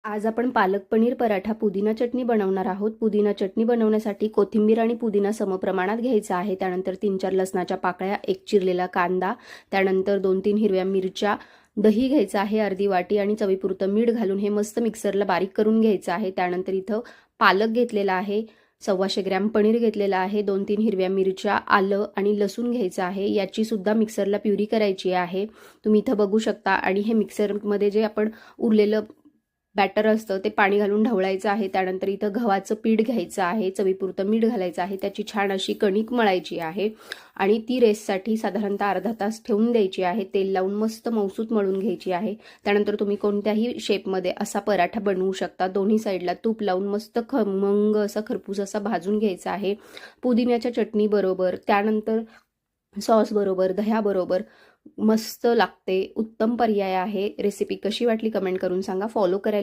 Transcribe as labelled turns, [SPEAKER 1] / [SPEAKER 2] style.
[SPEAKER 1] आज आपण पालक पनीर पराठा पुदिना चटणी बनवणार आहोत। पुदिना चटणी बनवण्यासाठी कोथिंबीर आणि पुदिना समप्रमाणात घ्यायचा आहे। त्यानंतर 3-4 लसणाच्या पाकळ्या, एक चिरलेला कांदा, त्यानंतर 2-3 हिरव्या मिरच्या, दही घ्यायचं आहे अर्धी वाटी आणि चवीपुरतं मीठ घालून हे मस्त मिक्सरला बारीक करून घ्यायचं आहे। त्यानंतर इथं पालक घेतलेला आहे, 125 ग्रॅम पनीर घेतलेला आहे, 2-3 हिरव्या मिरच्या, आलं आणि लसूण घ्यायचं आहे। याची सुद्धा मिक्सरला प्युरी करायची आहे। तुम्ही इथं बघू शकता। आणि हे मिक्सरमध्ये जे आपण उरलेलं बॅटर असतं ते पाणी घालून ढवळायचं आहे। त्यानंतर इथं गव्हाचं पीठ घ्यायचं आहे, चवीपुरतं मीठ घालायचं आहे, त्याची छान अशी कणिक मळायची आहे आणि ती रेस्टसाठी साधारणतः अर्धा तास ठेवून द्यायची आहे। तेल लावून मस्त मौसूत मळून घ्यायची आहे। त्यानंतर तुम्ही कोणत्याही शेपमध्ये असा पराठा बनवू शकता। दोन्ही साईडला तूप लावून मस्त खमंग असा खरपूस असा भाजून घ्यायचा आहे पुदिन्याच्या चटणी बरोबर, त्यानंतर सॉस बरोबर, दह्याबरोबर मस्त लागते। उत्तम पर्याय आहे। रेसिपी कशी वाटली कमेंट करून सांगा। फॉलो करायला